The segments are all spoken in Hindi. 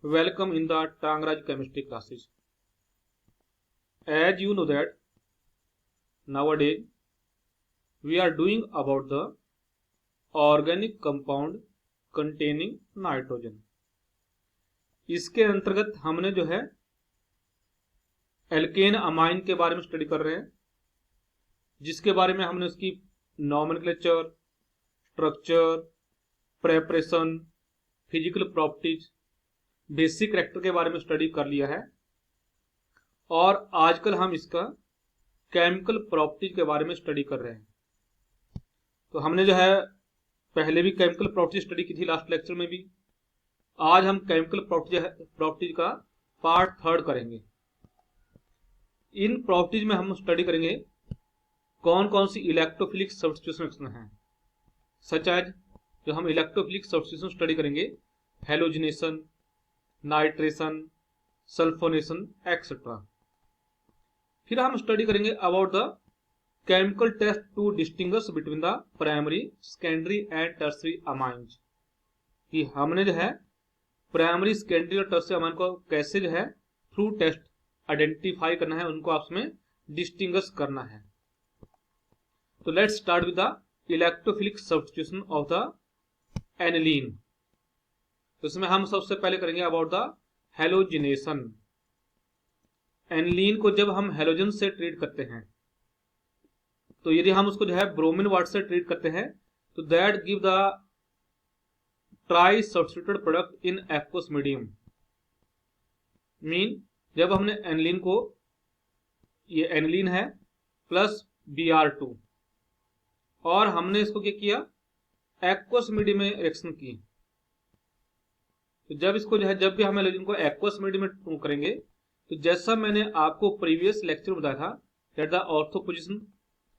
Welcome in the Tangraj chemistry classes. As you know that nowadays we are doing about the organic compound containing nitrogen. इसके अंतर्गत हमने जो है एल्केन अमाइन के बारे में स्टडी कर रहे हैं, जिसके बारे में हमने उसकी nomenclature, structure, preparation, physical properties, basic character के बारे में स्टडी कर लिया है। और आजकल हम इसका केमिकल प्रॉपर्टीज के बारे में स्टडी कर रहे हैं। तो हमने जो है पहले भी केमिकल प्रॉपर्टीज स्टडी की थी, लास्ट लेक्चर में भी। आज हम केमिकल प्रॉपर्टीज का पार्ट 3 करेंगे। इन प्रॉपर्टीज में हम स्टडी करेंगे कौन कौन सी इलेक्ट्रोफिलिक सब्स्टिट्यूशन हैं, सच एज जो हम इलेक्ट्रोफिलिक सब्स्टिट्यूशन स्टडी करेंगे, हेलोजिनेशन, नाइट्रेशन, सल्फोनेशन एक्सेट्रा। फिर हम स्टडी करेंगे about the chemical test to distinguish between the primary, secondary and tertiary amines, कि हमने जो है प्राइमरी, सेकेंडरी और टर्सरी अमाइन को कैसे जो है थ्रू टेस्ट आइडेंटिफाई करना है, उनको आपस में डिस्टिंग्विश करना है। तो let's start with the electrophilic substitution of the aniline. तो इसमें हम सबसे पहले करेंगे अबाउट द हेलोजिनेशन। एनिलीन को जब हम हेलोजन से ट्रीट करते हैं, तो यदि हम उसको जो है ब्रोमीन वाटर से ट्रीट करते हैं, तो that give the try substituted product in aqueous medium. Mean जब हमने एनिलीन को, ये एनिलीन है प्लस Br2, और हमने इसको क्या किया, एक्वस मीडियम में रिएक्शन की। तो जब इसको जो है, जब भी हम एनिलीन को एक्वस मीडियम में करेंगे, तो जैसा मैंने आपको प्रीवियस लेक्चर में बताया था, that the ortho position,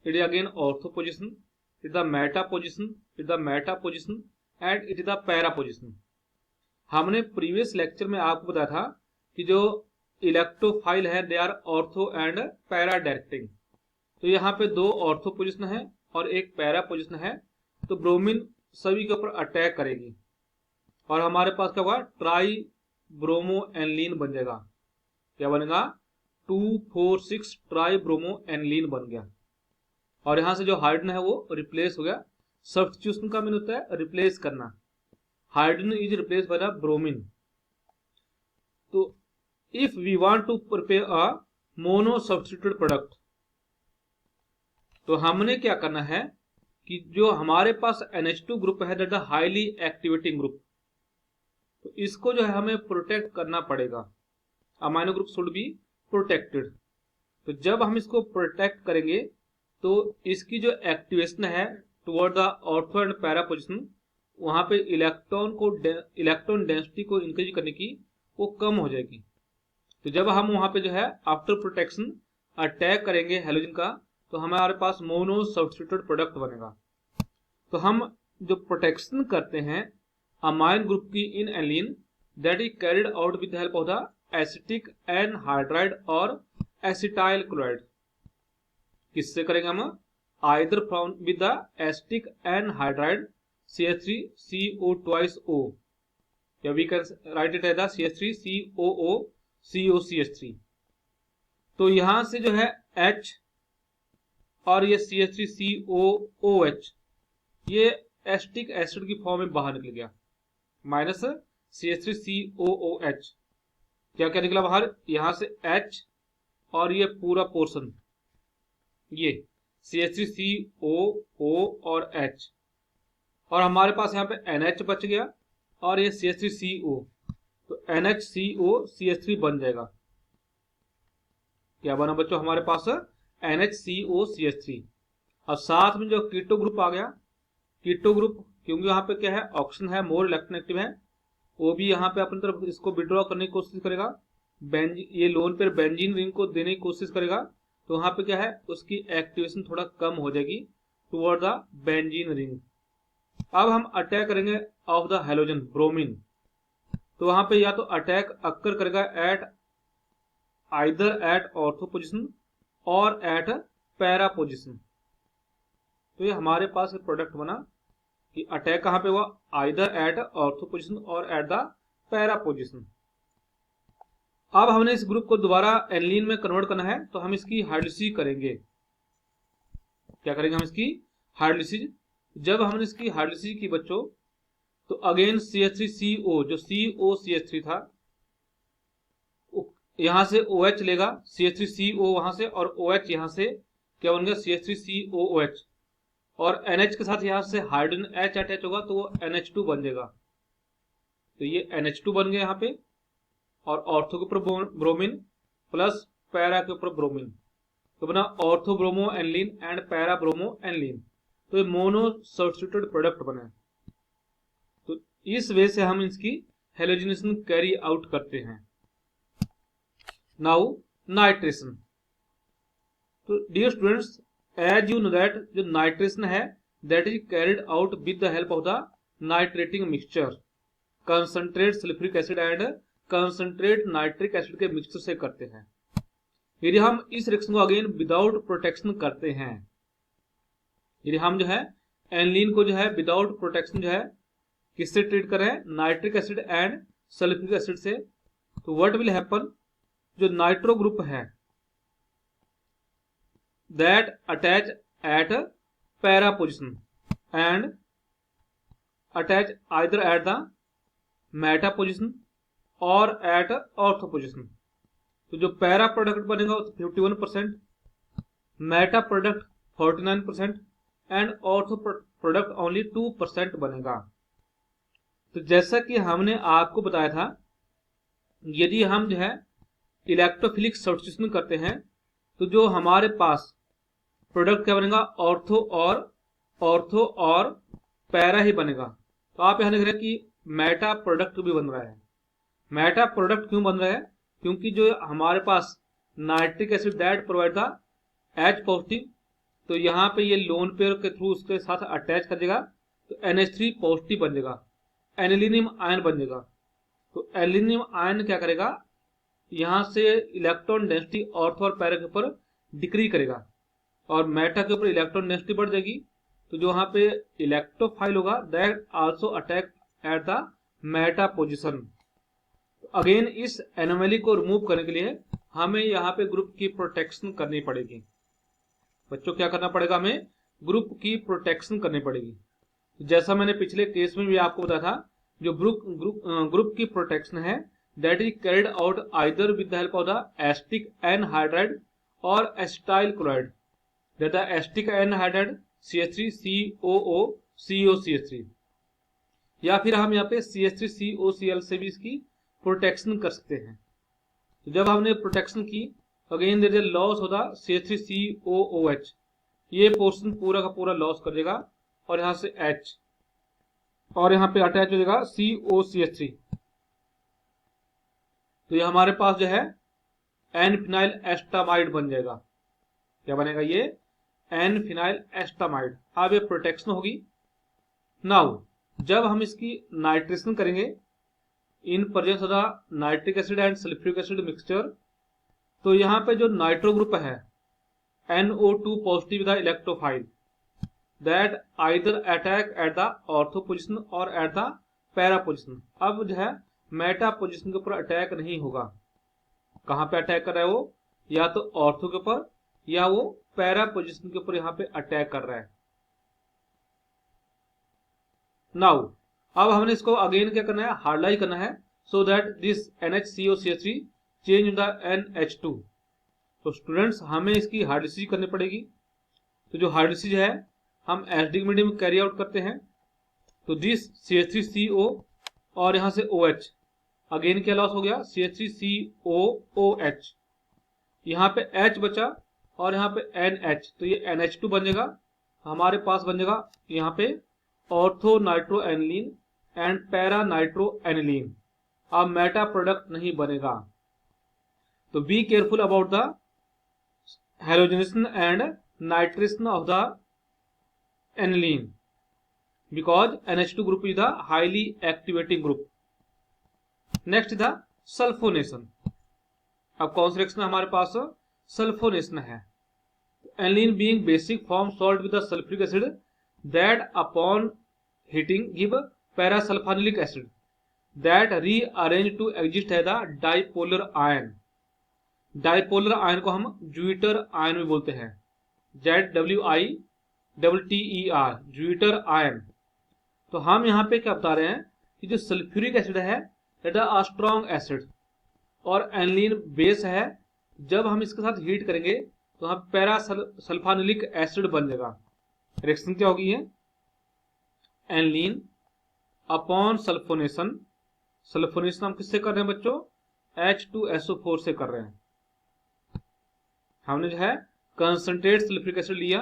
it is again ortho position, it the meta position, it the meta position and it is the para position. हमने प्रीवियस लेक्चर में आपको बताया था कि जो इलेक्ट्रोफाइल है they are ortho and para directing. तो यहाँ पे 2 ऑर्थो पोजिशन है और एक पैरा पोजिशन है। तो ब्रोमीन सभी के ऊपर अटैक करेगी और हमारे पास क्या होगा, ट्राई ब्रोमो एनिलीन बन जाएगा। क्या बनेगा, 2,4,6 ट्राई ब्रोमो एनिलीन बन गया। और यहां से जो हाइड्रोजन है वो रिप्लेस हो गया। सब्स्टिट्यूशन का मीन होता है रिप्लेस करना। Hydrogen is replace by the bromine. तो if we want to prepare a mono substituted product, तो हमने क्या करना है कि जो हमारे पास NH2 ग्रुप है, that the highly activating group, तो इसको जो है हमें प्रोटेक्ट करना पड़ेगा। Amino group should be protected. तो जब हम इसको प्रोटेक्ट करेंगे, तो इसकी जो एक्टिवेशन है toward the ortho and para position, वहां पे इलेक्ट्रॉन डेंसिटी को इंक्रीज करने की वो कम हो जाएगी। तो जब हम वहां पे जो है आफ्टर प्रोटेक्शन अटैक करेंगे हेलोजन का, तो हमारे पास मोनो सब्स्टिट्यूटेड प्रोडक्ट बनेगा। तो हम जो प्रोटेक्शन करते हैं अमाइन ग्रुप की in aniline, that is carried out with the help of the acetic anhydride और एसिटाइल क्लोराइड। किससे करेंगे हम, either from with the acetic anhydride CH3CO2O, या we can write it as the CH3COO COCH3। तो यहां से जो है H और ये CH3COOH, ये एसिटिक एसिड की फॉर्म में बाहर निकल गया, माइनस CH3COOH। क्या क्या निकला बाहर, यहां से H और ये पूरा पोर्शन, ये CH3COO और H, और हमारे पास यहाँ पे NH बच गया और ये CH3CO। तो NHCO CH3 बन जाएगा। क्या बना बच्चों हमारे पास, NHCO CH3। और साथ में जो कीटो ग्रुप आ गया, कीटो ग्रुप, क्योंकि यहाँ पे क्या है, ऑक्सीजन है, मोर इलेक्ट्रोनेगेटिव है, वो भी यहाँ पे अपनी तरफ इसको विड्रॉ करने की कोशिश करेगा। ये लोन पर बेंजीन रिंग को देने की कोशिश करेगा, तो वहां पे क्या है, उसकी एक्टिवेशन थोड़ा कम हो जाएगी टुवर्ड द बेंजीन रिंग। अब हम अटैक करेंगे ऑफ द हेलोजन ब्रोमीन। तो वहां पे या तो अटैक अक्कर करेगा at either at ortho position और एट पैरा पोजिशन। तो ये हमारे पास एक प्रोडक्ट बना कि अटैक कहां पे हुआ, आइदर एट ऑर्थो पोजिशन और एट द पैरा पोजिशन। अब हमने इस ग्रुप को दोबारा एनिलीन में कन्वर्ट करना है, तो हम इसकी हाइड्रोलिसिस करेंगे। क्या करेंगे हम इसकी हाइड्रोलिसिस। जब हमने इसकी हाइड्रोलिसिस की बच्चों, तो अगेन CH3CO जो COCH3 था, यहां से OH लेगा, CH3CO वहां से, और OH यहां से क्या बन गया CH3COOH, और NH के साथ यहां से हाइड्रोजन H अटैच होगा तो वो NH2 बन जाएगा। तो ये NH2 बन गया यहाँ पे, और ऑर्थो के ऊपर ब्रोमीन प्लस पैरा के ऊपर ब्रोमीन, तो बना ortho bromo aniline and para bromo aniline. तो ये मोनो सब्स्टिट्यूटेड प्रोडक्ट बना। तो इस वे से हम इसकी हेलोजिनेशन कैरी आउट करते हैं। Now nitration. तो dear students, as you know that जो नाइट्रेशन है that is carried out with the help of the nitrating mixture, concentrate sulphuric acid and concentrate nitric acid के मिक्सचर से करते हैं। यदि हम इस रिएक्शन को अगेन विदाउट प्रोटेक्शन करते हैं, यदि हम जो है एनिलीन को जो है विदाउट प्रोटेक्शन जो है किससे ट्रीट कर रहे हैं, nitric acid and sulphuric acid से, तो व्हाट विल हैपन, जो नाइट्रो ग्रुप है that attach eight para position and attach either at the meta position और एट ऑर्थो पोजिशन। तो जो पैरा प्रोडक्ट बनेगा 51%, Meta product 49% and ortho product only 2% बनेगा। तो जैसा कि हमने आपको बताया था, यदि हम जो है इलेक्ट्रोफिलिक सब्स्टिट्यूशन करते हैं तो जो हमारे पास प्रोडक्ट क्या बनेगा, ऑर्थो और पैरा ही बनेगा। तो आप यहां देख रहे हैं कि मेटा प्रोडक्ट भी बन रहा है। मेटा प्रोडक्ट क्यों बन रहा है, क्योंकि जो हमारे पास nitric acid that provide the H positive, तो यहाँ पे ये लोन पेयर के थ्रू उसके साथ अटैच कर देगा, तो NH3 पॉजिटिव बन जाएगा, एनिलीनियम आयन बन जाएगा। तो एनिलीनियम आयन क्या करेगा, यहां से इलेक्ट्रॉन डेंसिटी ऑर्थो और पैरा के ऊपर डिक्री करेगा, और मेटा के ऊपर इलेक्ट्रॉन डेंसिटी बढ़ जाएगी। तो जो वहां पे इलेक्ट्रोफाइल होगा that also attack at the meta position. Again इस एनोमली को रिमूव करने के लिए हमें यहाँ पे ग्रुप की प्रोटेक्शन करनी पड़ेगी। बच्चों क्या करना पड़ेगा, हमें ग्रुप की प्रोटेक्शन करनी पड़ेगी। जैसा मैंने पिछले केस में भी आपको बताया था, जो ग्रुप की प्रोटेक्शन है that is carried out either with the help of the acetic anhydride और acetyl chloride, that the acetic anhydride CH3COO COCH3, या फिर हम यहाँ पे CH3COCl से भी इसकी प्रोटेक्शन कर सकते हैं। तो जब हमने प्रोटेक्शन की, again there is loss of the CH3COOH, ये पोर्शन पूरा का पूरा लॉस कर देगा, और यहां से H, और यहाँ पे अटैच हो जाएगा COCH3। तो ये हमारे पास जो है एन-फिनाइल एस्टामाइड बन जाएगा। क्या बनेगा, ये एन-फिनाइल एस्टामाइड। अब ये प्रोटेक्शन होगी। नाउ जब हम इसकी नाइट्रेशन करेंगे इन presence of the nitric acid and sulphuric acid mixture, तो यहाँ पे जो नाइट्रो ग्रुप है NO2 positive the electrophile that either attack at the ortho position और एट द पैरा पोजिशन। अब जो है मेटा पोजिशन के ऊपर अटैक नहीं होगा। कहां पे अटैक कर रहा है वो, या तो ऑर्थो के ऊपर या वो पैरा पोजिशन के ऊपर यहाँ पे अटैक कर रहा है। नाउ अब हमने इसको अगेन क्या करना है, हार्डलाइज करना है, so that this NHCOCH3 change the NH2। तो स्टूडेंट्स हमें इसकी हार्डलिसिस करनी पड़ेगी। तो जो हार्डलिसिस है हम एसिडिक मीडियम में कैरी आउट करते हैं। तो दिस CH3CO और यहां से OH, अगेन क्या लॉस हो गया, CH3COOH, यहाँ पे H बचा और यहाँ पे NH, तो ये NH2 बन जाएगा। हमारे पास बन जाएगा यहाँ पे ortho nitro aniline and para nitro aniline. अब मेटा प्रोडक्ट नहीं बनेगा। तो be careful about the halogenation and nitration of the aniline because NH2 group is the highly activating group. Next the sulphonation. अब कौन सा रिएक्शन हमारे पास, सल्फोनेशन है। Aniline being basic form salt with the sulphuric acid that upon heating give para sulphanilic acid. That rearrange to exist है the dipolar ion. Dipolar ion को हम ज्यूटर आयन भी बोलते हैं, ZWITTER, ज्यूटर आयन। तो हम यहाँ पे क्या बता रहे हैं कि जो सल्फ्यूरिक एसिड है दैट अ स्ट्रॉन्ग एसिड और एनिलीन बेस है, जब हम इसके साथ हीट करेंगे तो हम पैरा सल्फानिलिक एसिड बन जाएगा। रिएक्शन क्या होगी ये, एनिलीन अपॉन सल्फोनेशन। सल्फोनेशन हम किससे कर रहे हैं बच्चों, H2SO4 से कर रहे हैं। हमने जो है कंसंट्रेट सल्फ्यूरिक एसिड लिया,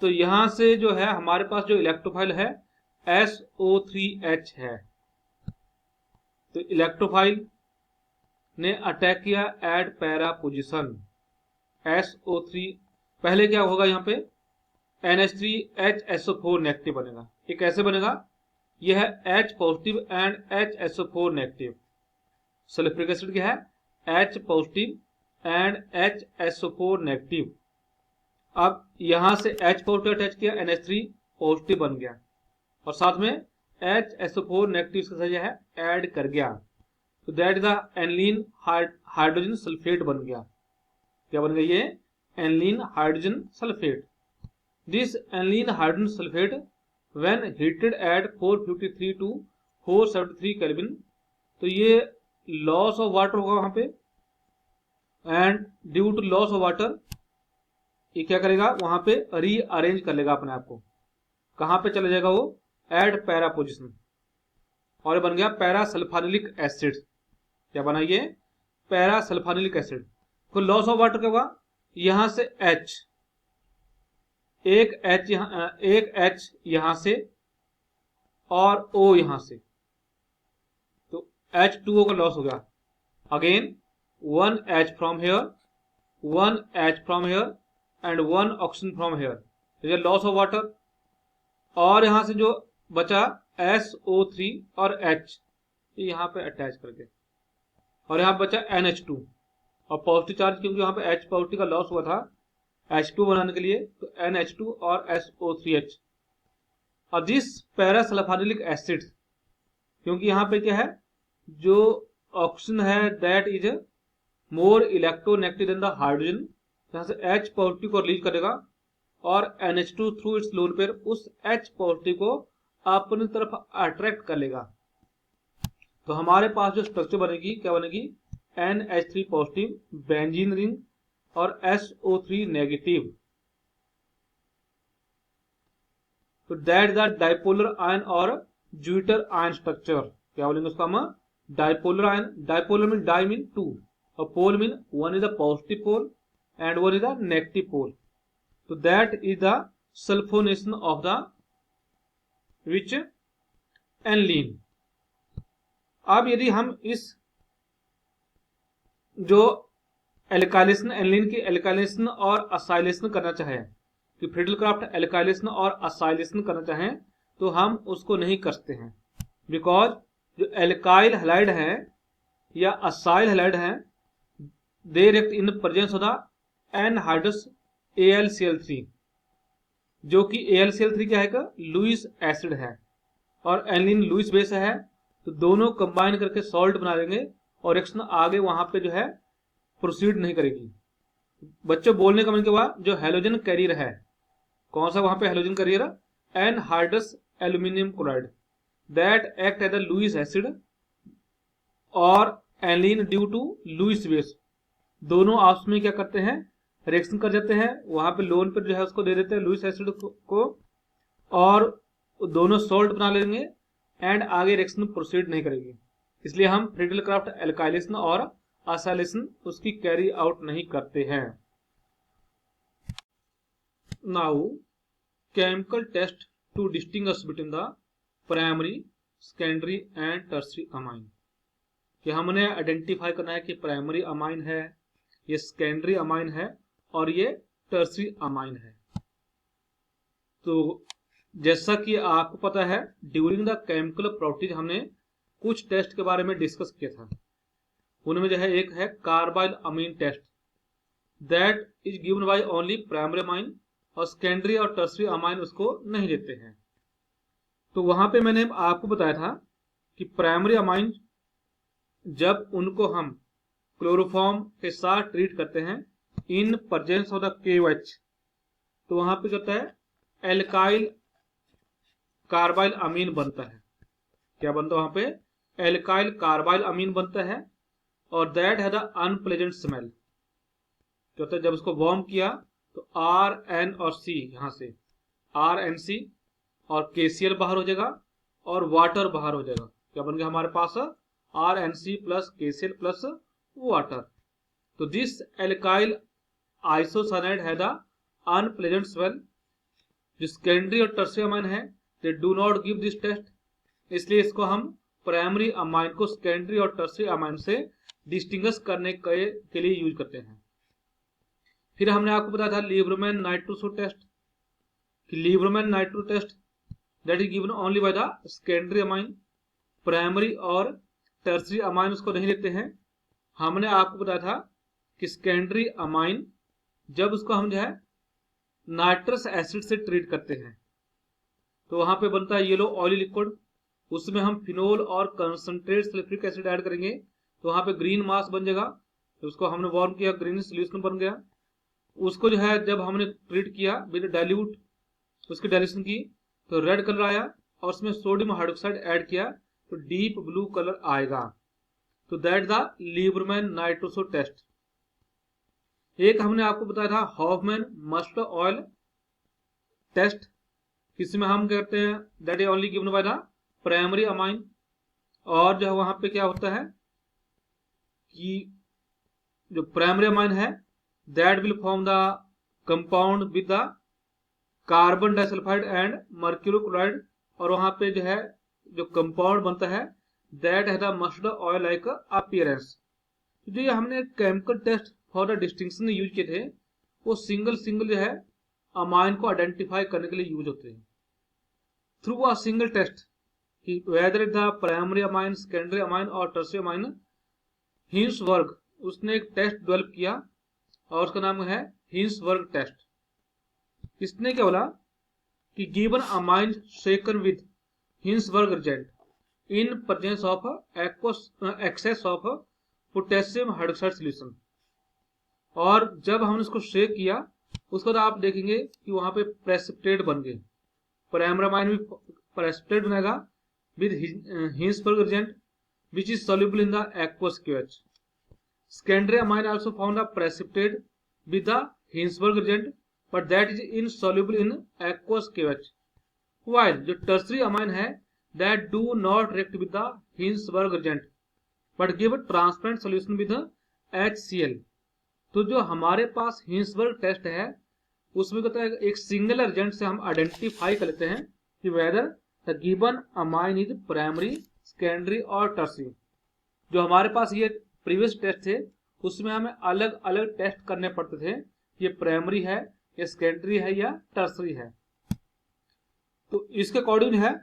तो यहां से जो है हमारे पास जो इलेक्ट्रोफाइल है SO3H है। तो इलेक्ट्रोफाइल ने अटैक किया एट पैरा पोजिशन SO3। पहले क्या होगा, यहाँ पे NH3HSO4 नेगेटिव बनेगा। ये कैसे बनेगा, यह है H positive and HSO4 negative. Sulphuric acid क्या है, H positive and HSO4 negative. अब यहां से H पॉजिटिव अटैच किया, NH3 पॉजिटिव बन गया और साथ में HSO4 नेगेटिव इसके साथ है ऐड कर गया। तो that is the aniline hydrogen sulphate बन गया। क्या बन गया, ये aniline hydrogen sulphate. This aniline hydrogen sulphate when heated at 453 to 473 kelvin, तो ये लॉस ऑफ वाटर होगा वहां पे, and due to loss of water ये क्या करेगा, वहां पे रीअरेंज कर लेगा अपने आप को। कहां पे चले जाएगा वो, एट पैरा पोजिशन, और बन गया पैरा सल्फानिलिक एसिड। क्या बना ये, पैरा सल्फानिलिक एसिड। तो लॉस ऑफ वाटर क्या हुआ, यहां से H, एक H यहां से और O यहां से, तो H2O का लॉस हो गया। Again 1 H from here, 1 H from here and 1 oxygen from here, loss of water. और यहां से जो बचा SO3 और H, यहां पे अटैच करके, और यहां बचा NH2 और पॉजिटिव चार्ज, क्योंकि यहां पे H पॉजिटिव का लॉस हुआ था H2 बनाने के लिए, तो NH2 और SO3H। और दिस पैरासल्फानिलिक एसिड, क्योंकि यहां पे क्या है, जो ऑक्सीजन है that is more electronegative than the hydrogen, यहां से H पॉजिटिव को रिलीज करेगा और NH2 through it's lone pair उस H पॉजिटिव को अपनी तरफ अट्रैक्ट कर लेगा। तो हमारे पास जो स्ट्रक्चर बनेगी, क्या बनेगी, NH3 पॉजिटिव बेंजीन रिंग और SO3 नेगेटिव। तो दैट द डाइपोलर आयन और ज्यूटर आयन स्ट्रक्चर। क्या बोलेंगे उसको हम, dipolar ion. Dipolar mean di mean two और pole mean one is the positive pole and one is the negative pole. तो that is the sulphonation of the which aniline. अब यदि हम इस जो एल्काइलेशन, एनिलीन की एल्काइलेशन और असाइलेशन करना चाहें, कि फ्रीडल-क्राफ्ट एल्काइलेशन और असाइलेशन करना चाहें, तो हम उसको नहीं कर सकते हैं, बिकॉज जो एल्काइल हैलाइड है या असाइल हैलाइड है, they react in presence of the anhydrous AlCl3, जो कि AlCl3 क्या है, लुईस एसिड है और एनिलीन लुईस बेस है। तो दोनों कंबाइन करके सॉल्ट बना देंगे और रिएक्शन आगे वहां पे जो है प्रोसीड नहीं करेगी। बच्चों बोलने का मतलब क्या हुआ, जो हेलोजन कैरियर है, कौन सा वहां पे halogen carrier, anhydrous aluminium chloride, that act as the Lewis acid और aniline due to Lewis base, दोनों आपस में क्या करते हैं, रिएक्शन कर जाते हैं। वहां पे लोन पर जो है उसको दे देते हैं लुईस एसिड को, और दोनों सॉल्ट बना लेंगे एंड आगे रिएक्शन प्रोसीड नहीं करेगी। इसलिए हम फ्रीडल-क्राफ्ट एल्काइलेशन और असाइलेशन उसकी कैरी आउट नहीं करते हैं। Now chemical test to distinguish between the primary, secondary and tertiary amine, कि हमने आइडेंटिफाई करना है कि प्राइमरी अमाइन है, ये सेकेंडरी अमाइन है और ये टर्शियरी अमाइन है। तो जैसा कि आपको पता है, ड्यूरिंग द केमिकल प्रॉपर्टीज हमने कुछ टेस्ट के बारे में डिस्कस किया था। उनमें जो है एक है carbylamine test, that is given by only primary amine, और सेकेंडरी और टर्शियरी अमाइन उसको नहीं देते हैं। तो वहां पे मैंने आपको बताया था कि प्राइमरी अमाइन जब उनको हम क्लोरोफॉर्म के साथ ट्रीट करते हैं इन प्रेजेंस ऑफ द KOH, तो वहां पे कहता है एल्काइल कार्बाइल अमीन बनता है। क्या बनता है वहां पे? एल्काइल कार्बाइल अमीन बनता है, और दैट है द अनप्लेजेंट स्मेल। तो होता है जब इसको वार्म किया तो RN और C, यहां से RNC और KCl बाहर हो जाएगा और वाटर बाहर हो जाएगा। क्या बन गया हमारे पास? RNC plus KCl plus water. तो दिस एल्काइल आइसोसाइनाइड है द अनप्लेजेंट स्मेल। जो सेकेंडरी और टर्शियरी अमाइन है they do not give this test, इसलिए इसको हम प्राइमरी अमाइन को सेकेंडरी और टर्शियरी अमाइन से डिस्टिंग्विश करने के लिए यूज करते हैं। फिर हमने आपको बताया था लीबरमैन नाइट्रोसो टेस्ट, कि Liebermann nitro test that is given only by the secondary amine, primary और टर्शियरी अमाइन उसको नहीं लेते हैं। हमने आपको बताया था कि सेकेंडरी अमाइन जब उसको हम जो है नाइट्रस एसिड से ट्रीट करते हैं तो वहां पे बनता है येलो ऑयली लिक्विड, उसमें हम फिनोल और कंसंट्रेट सल्फ्यूरिक एसिड ऐड करेंगे तो वहां पे ग्रीन मास बन जाएगा। तो उसको हमने वार्म किया, ग्रीन सोल्यूशन बन गया। उसको जो है जब हमने ट्रीट किया विद डाइल्यूट, उसकी डाइल्यूशन की तो रेड कलर आया, और उसमें सोडियम हाइड्रोक्साइड ऐड किया तो डीप ब्लू कलर आएगा। तो that the Liebermann nitroso test. एक हमने आपको बताया था हॉफमैन मस्टर्ड ऑयल टेस्ट, इसमें हम कहते हैं that is only given by the primary amine, और जो है वहां पे क्या होता है कि जो प्राइमरी अमाइन है that will form the compound with the carbon disulphide and mercury chloride, और वहां पे जो है जो कंपाउंड बनता है दैट है the mustard oil like appearance. तो जो हमने chemical test for the distinction use किए थे वो सिंगल जो है अमाइन को आइडेंटिफाई करने के लिए यूज होते हैं थ्रू अ सिंगल टेस्ट, कि whether the primary amine, secondary amine और टर्शियरी अमाइन। हिंसबर्ग उसने एक टेस्ट डेवलप किया और उसका नाम है हिंसबर्ग टेस्ट। इसने क्या बोला कि given amine shaken with Hinsberg reagent in presence of excess of potassium hydroxide solution, और जब हमने इसको शेक किया उसके बाद आप देखेंगे कि वहां पे प्रेसिपिटेट बन गए। प्राइमरी अमाइन भी प्रेसिपिटेट बनेगा with Hinsberg reagent which is soluble in the aqueous KOH. Secondary amine also found a precipitate with the Hinsberg reagent, but that is insoluble in aqueous KOH. While जो tertiary amine है that do not react with the Hinsberg reagent, but give a transparent solution with the HCl. तो जो हमारे पास हिंसबर्ग टेस्ट है उसमें कहता है एक सिंगल एजेंट से हम आइडेंटिफाई कर लेते हैं कि whether the given amine is primary, secondary और टर्शियरी। जो हमारे पास ये प्रीवियस टेस्ट थे उसमें हमें अलग अलग टेस्ट करने पड़ते थे, ये प्राइमरी है या सेकेंडरी है या टर्शियरी है। तो इसके अकॉर्डिंग है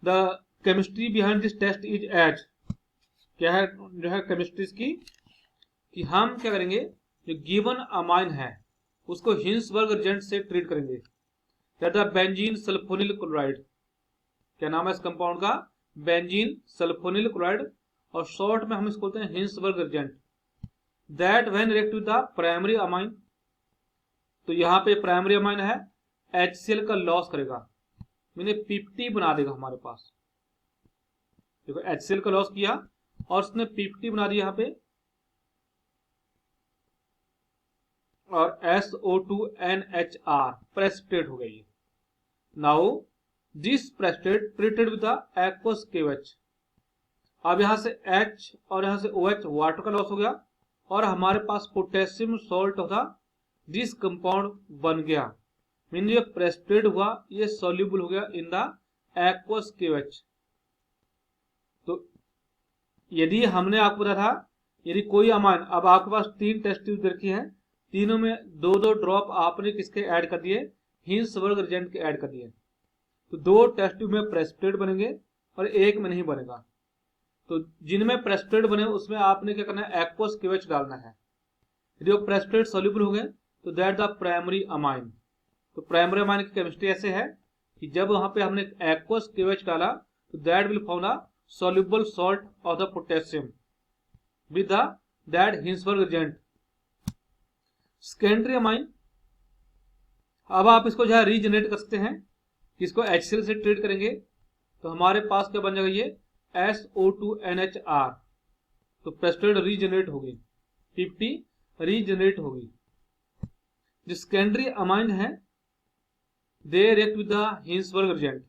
the chemistry behind this test is as, क्या है जो है केमिस्ट्री की, कि हम क्या करेंगे जो गिवन अमाइन है उसको हिंसबर्ग रिएजेंट से ट्रीट करेंगे। That the benzene sulphonyl chloride, क्या नाम है इस कंपाउंड का? बेंजीन सल्फोनिल क्लोराइड, और शॉर्ट में हम इसको बोलते हैं Hinsberg reagent. That when react with the primary amine, तो यहाँ पे प्राइमरी अमाइन है HCl का लॉस करेगा, मैंने 50 बना देगा हमारे पास। देखो HCl का लॉस किया और उसने 50 बना दिया यहाँ पे, और SO2NHR प्रेसिपिटेट हो गई। Now this precipitate treated with the aqueous KOH। अब यहां से H और यहां से OH वाटर का लॉस हो गया और हमारे पास पोटेशियम सॉल्ट होता दिस कंपाउंड बन गया। मीन ये प्रेसिपिटेट हुआ, ये सॉल्युबल हो गया इन द aqueous KOH। तो यदि हमने आपको बताया था यदि कोई अमाइन, अब आपके पास 3 टेस्ट ट्यूब रखी है, तीनों में 2-2 ड्रॉप आपने किसके ऐड कर दिए? हिंसबर्ग रिएजेंट के ऐड कर दिए, तो 2 टेस्ट ट्यूब में प्रेसिपिटेट बनेंगे और एक में नहीं बनेगा। तो जिनमें प्रेसिपिटेट बने उसमें आपने क्या करना है? aqueous KOH डालना है। यदि वो प्रेसिपिटेट सॉल्युबल हो गए तो दैट द प्राइमरी अमाइन। तो प्राइमरी अमाइन की केमिस्ट्री ऐसे है कि जब वहां पे हमने aqueous KOH डाला तो that will form the soluble salt of the potassium with that Hinsberg agent secondary amine. अब आप इसको जो है रीजनरेट कर सकते हैं, इसको HCl से ट्रीट करेंगे तो हमारे पास क्या बन जाएगा, ये SO2NHR। तो प्रेसिपिटेट रीजनरेट होगी, 50 रीजनरेट होगी। जो सेकेंडरी अमाइन है they react with the Hinsberg agent.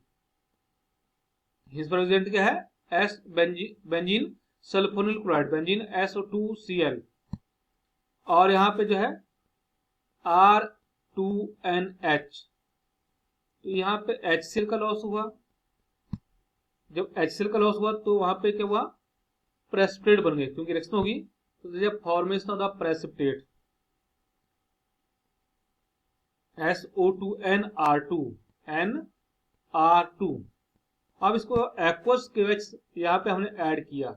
Hinsberg agent क्या है, S benzene sulphonyl chloride, benzene SO2Cl, और यहां पे जो है R2NH। तो यहाँ पे HCl का लॉस हुआ। जब HCl का लॉस हुआ तो वहां पे क्या हुआ, प्रेसिपिटेट बन गए, क्योंकि रिएक्शन होगी तो formation of the precipitate SO2NR2 NR2। अब इसको एक्वस KOH यहाँ पे हमने ऐड किया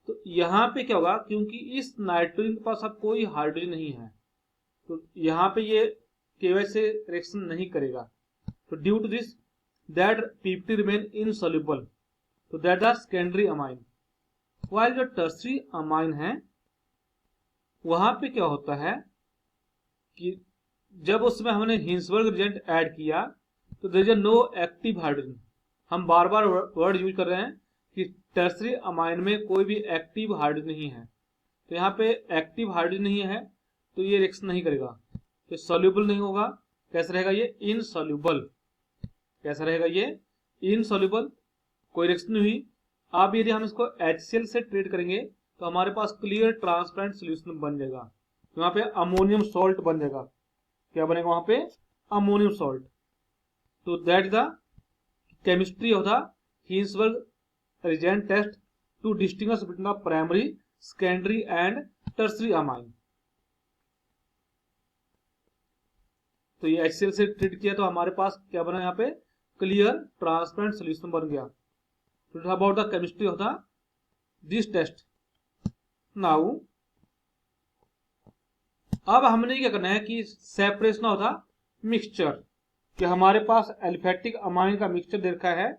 तो यहाँ पे क्या होगा, क्योंकि इस नाइट्रोजन के पास अब कोई हाइड्रोजन नहीं है तो यहाँ पे ये KOH से रिएक्शन नहीं करेगा। तो due to this that PPT remain insoluble, तो that are secondary amine. While जो टर्सरी अमाइन है वहां पे क्या होता है कि जब उसमें हमने हिंसबर्ग एजेंट ऐड किया तो there is no active hydrogen. हम बार बार वर्ड यूज कर रहे हैं कि टर्सरी अमाइन में कोई भी एक्टिव हाइड्रोजन नहीं है, तो यहाँ पे एक्टिव हाइड्रोजन नहीं है तो ये रिएक्शन नहीं करेगा, तो सॉल्युबल नहीं होगा। कैसे रहेगा ये, इनसॉल्युबल। कैसा रहेगा ये, इनसॉल्युबल, कोई रिएक्शन नहीं हुई। अब यदि हम इसको HCl से ट्रीट करेंगे तो हमारे पास क्लियर ट्रांसपेरेंट सोल्यूशन बन जाएगा, वहां पे अमोनियम सॉल्ट बन जाएगा। क्या बनेगा वहां पे, अमोनियम सॉल्ट। तो that is the chemistry of the Hinsberg agent test to distinguish between the primary, secondary and tertiary amine. तो ये HCl से ट्रीट किया तो हमारे पास क्या बना, यहाँ पे क्लियर ट्रांसपेरेंट सोल्यूशन बन गया। तो about the chemistry of the this test. Now अब हमने क्या करना है कि सेपरेशन ऑफ द मिक्सचर, कि हमारे पास एल्फेटिक अमाइन का मिक्सचर दे रखा है,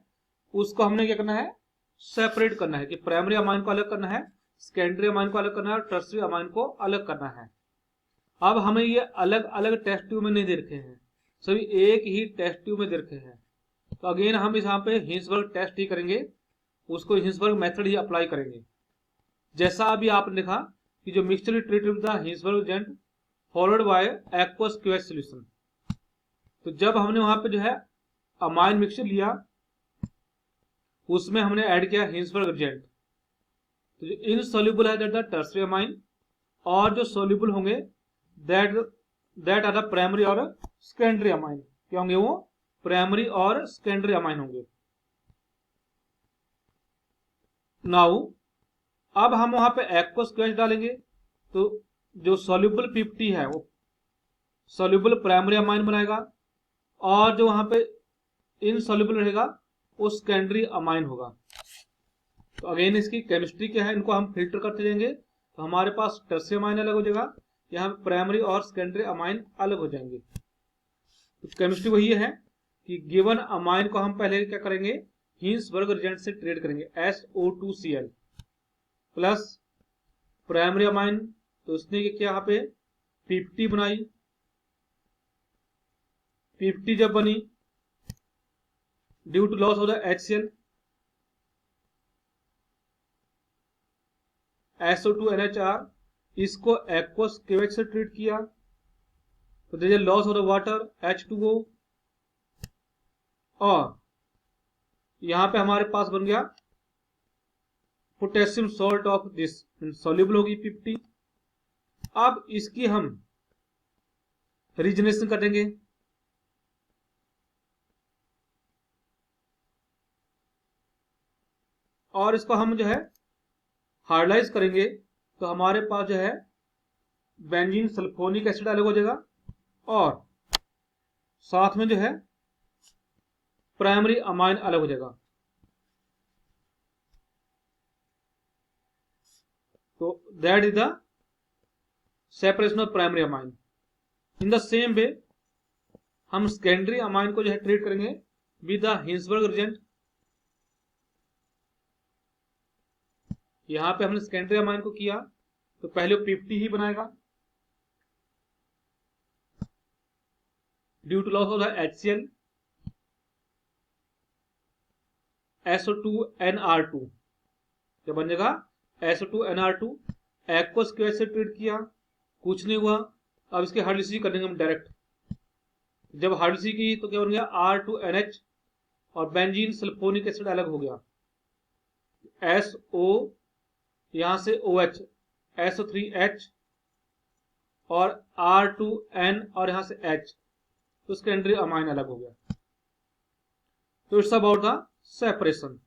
उसको हमने क्या करना है, सेपरेट करना है, कि प्राइमरी अमाइन को अलग करना है, सेकेंडरी अमाइन को अलग करना है और टर्सरी अमाइन को अलग करना है। अब हमें ये अलग अलग टेस्ट ट्यूब में नहीं दे रखे हैं, सभी एक ही टेस्ट ट्यूब में दे रखे हैं। तो अगेन हम यहाँ पे हिंसबर्ग टेस्ट ही करेंगे, उसको हिंसबर्ग मेथड ही अप्लाई करेंगे। जैसा अभी आपने देखा कि जो mixture treat with the Hinsberg agent followed by aqueous KOH solution. तो जब हमने वहां पे जो है अमाइन मिक्सचर लिया उसमें हमने ऐड किया हिंसबर्ग एजेंट, तो जो इनसॉल्युबल है दैट द टर्सरी अमाइन, और जो सॉल्युबल होंगे दैट आर द प्राइमरी और सेकेंडरी अमाइन। क्या होंगे वो, प्राइमरी और सेकेंडरी अमाइन होंगे। नाउ अब हम वहां पे एक्वस KOH डालेंगे तो जो सॉल्युबल PPT है वो सॉल्युबल प्राइमरी अमाइन बनाएगा, और जो वहां पे इनसॉल्युबल रहेगा वो सेकेंडरी अमाइन होगा। तो अगेन इसकी केमिस्ट्री क्या है, इनको हम फिल्टर करते जाएंगे तो हमारे पास टर्सरी अमाइन अलग हो जाएगा, यहाँ पे प्राइमरी और सेकेंडरी अमाइन अलग हो जाएंगे। तो केमिस्ट्री वही है कि गिवन अमाइन को हम पहले क्या करेंगे, हिंसबर्ग एजेंट से ट्रीट करेंगे, SO2Cl प्लस प्राइमरी अमाइन, तो उसने क्या यहाँ पे PPT बनाई, PPT जब बनी due to loss of the HCl, SO2NHR, इसको एक्वस KOH से ट्रीट किया तो there is loss of the water H2O, और यहां पे हमारे पास बन गया potassium salt of this, soluble होगी PPT। अब इसकी हम रीजनेशन कर देंगे, और इसको हम जो है हार्डलाइज करेंगे तो हमारे पास जो है बेंजीन सल्फोनिक एसिड अलग हो जाएगा, और साथ में जो है प्राइमरी अमाइन अलग हो जाएगा। तो that is the separation of primary amine. In the same way हम सेकेंडरी अमाइन को जो है ट्रीट करेंगे विद द हिंसबर्ग एजेंट, यहां पे हमने सेकेंडरी अमाइन को किया तो पहले वो 50 ही बनाएगा due to loss of the HCl SO2NR2 क्या बनेगा SO2NR2। एक्वस के से ट्रीट किया कुछ नहीं हुआ, अब इसके हाइड्रोलिसिस करेंगे हम डायरेक्ट। जब हाइड्रोलिसिस की तो क्या बन गया R2NH और बेंजीन सल्फोनिक एसिड अलग हो गया SO, यहां से OH SO3H और R2N और यहां से H, तो सेकेंडरी अमाइन अलग हो गया। तो इट्स अबाउट द सेपरेशन।